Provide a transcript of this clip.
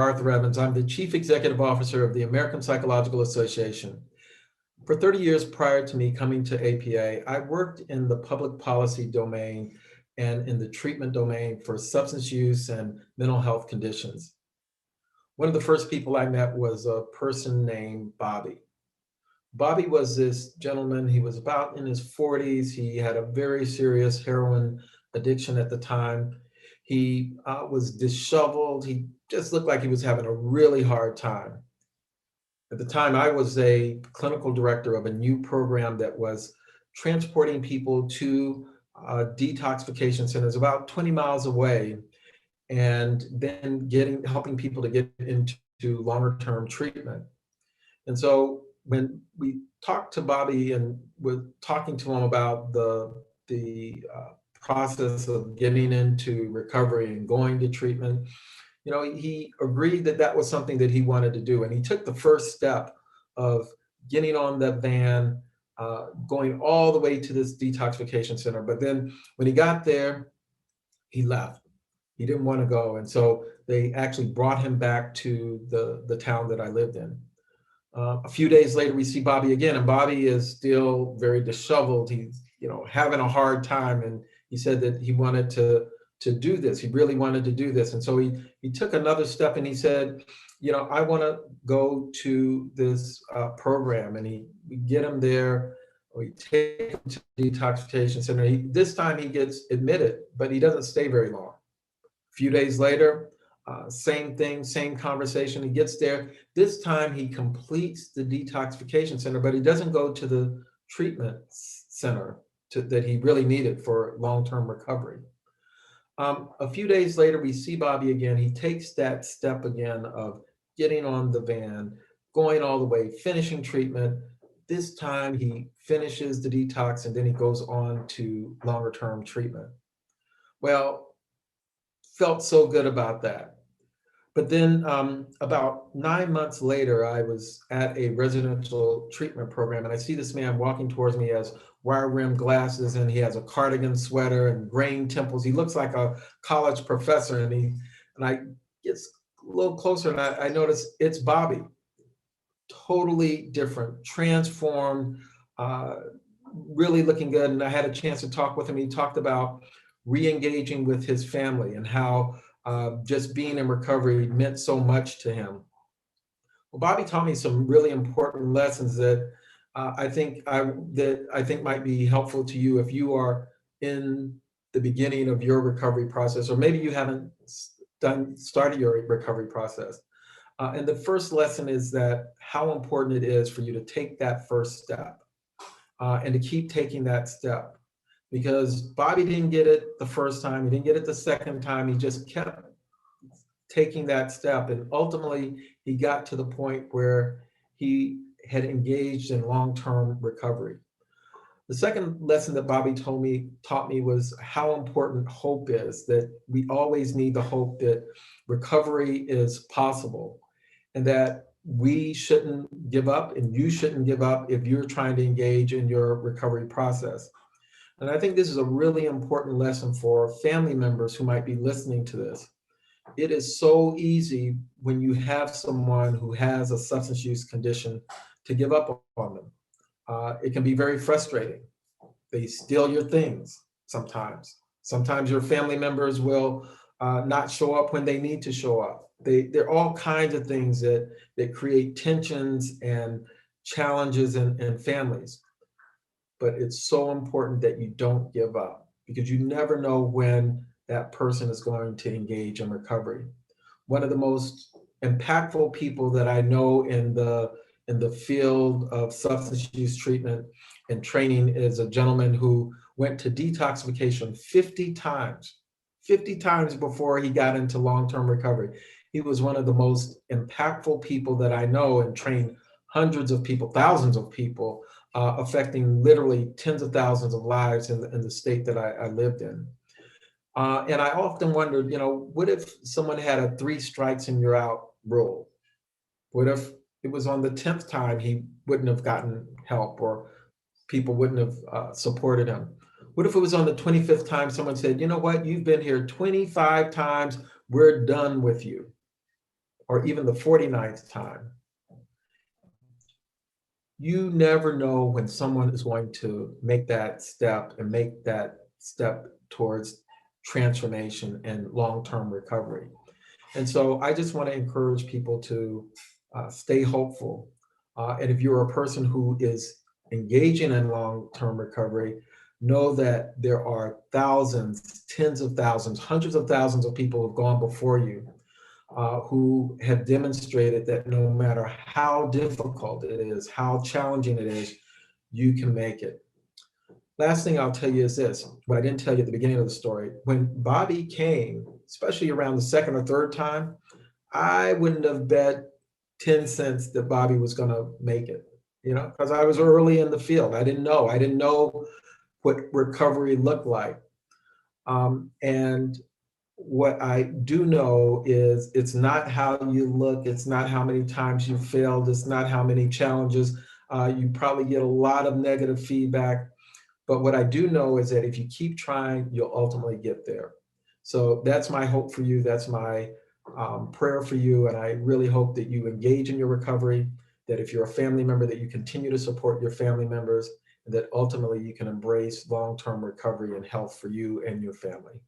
Arthur Evans. I'm the Chief Executive Officer of the American Psychological Association. For 30 years prior to me coming to APA, I worked in the public policy domain and in the treatment domain for substance use and mental health conditions. One of the first people I met was a person named Bobby. Bobby was this gentleman, he was about in his 40s. He had a very serious heroin addiction at the time. He was disheveled. He just looked like he was having a really hard time. At the time, I was a clinical director of a new program that was transporting people to detoxification centers about 20 miles away, and then helping people to get into longer term treatment. And so when we talked to Bobby and were talking to him about the process of getting into recovery and going to treatment, he agreed that that was something that he wanted to do. And he took the first step of getting on that van, going all the way to this detoxification center. But then when he got there, he left. He didn't want to go. And so they actually brought him back to the town that I lived in. A few days later, we see Bobby again, and Bobby is still very disheveled. He's, having a hard time. And he said that he wanted to do this. He really wanted to do this. And so he took another step and he said, I want to go to this program. And we get him there. We take him to the detoxification center. This time he gets admitted, but he doesn't stay very long. A few days later, same thing, same conversation. He gets there. This time he completes the detoxification center, but he doesn't go to the treatment center that he really needed for long-term recovery. A few days later, we see Bobby again. He takes that step again of getting on the van, going all the way, finishing treatment. This time he finishes the detox and then he goes on to longer-term treatment. Well, felt so good about that. But then about 9 months later, I was at a residential treatment program, and I see this man walking towards me. He has wire-rimmed glasses, and he has a cardigan sweater and graying temples. He looks like a college professor, and I get a little closer, and I notice it's Bobby. Totally different, transformed, really looking good. And I had a chance to talk with him. He talked about re-engaging with his family and how just being in recovery meant so much to him. Well, Bobby taught me some really important lessons that I think might be helpful to you if you are in the beginning of your recovery process, or maybe you haven't started your recovery process. And the first lesson is that how important it is for you to take that first step and to keep taking that step. Because Bobby didn't get it the first time, he didn't get it the second time, he just kept taking that step. And ultimately, he got to the point where he had engaged in long-term recovery. The second lesson that Bobby taught me was how important hope is, that we always need the hope that recovery is possible and that we shouldn't give up and you shouldn't give up if you're trying to engage in your recovery process. And I think this is a really important lesson for family members who might be listening to this. It is so easy when you have someone who has a substance use condition to give up on them. It can be very frustrating. They steal your things sometimes. Sometimes your family members will not show up when they need to show up. There are all kinds of things that create tensions and challenges in families. But it's so important that you don't give up, because you never know when that person is going to engage in recovery. One of the most impactful people that I know in the field of substance use treatment and training is a gentleman who went to detoxification 50 times before he got into long-term recovery. He was one of the most impactful people that I know and trained hundreds of people, thousands of people, affecting literally tens of thousands of lives in the state that I lived in. And I often wondered, what if someone had a 3 strikes and you're out rule? What if it was on the 10th time he wouldn't have gotten help or people wouldn't have supported him? What if it was on the 25th time someone said, you know what, you've been here 25 times, we're done with you? or even the 49th time, you never know when someone is going to make that step and make that step towards transformation and long-term recovery. And so I just want to encourage people to stay hopeful. And if you're a person who is engaging in long-term recovery, know that there are thousands, tens of thousands, hundreds of thousands of people who have gone before you who have demonstrated that no matter how difficult it is, how challenging it is, you can make it. Last thing I'll tell you is this, what I didn't tell you at the beginning of the story. When Bobby came, especially around the second or third time, I wouldn't have bet 10 cents that Bobby was going to make it, because I was early in the field. I didn't know. I didn't know what recovery looked like. And what I do know is it's not how you look, it's not how many times you failed, it's not how many challenges. You probably get a lot of negative feedback. But what I do know is that if you keep trying, you'll ultimately get there. So that's my hope for you. That's my prayer for you. And I really hope that you engage in your recovery, that if you're a family member, that you continue to support your family members, and that ultimately you can embrace long-term recovery and health for you and your family.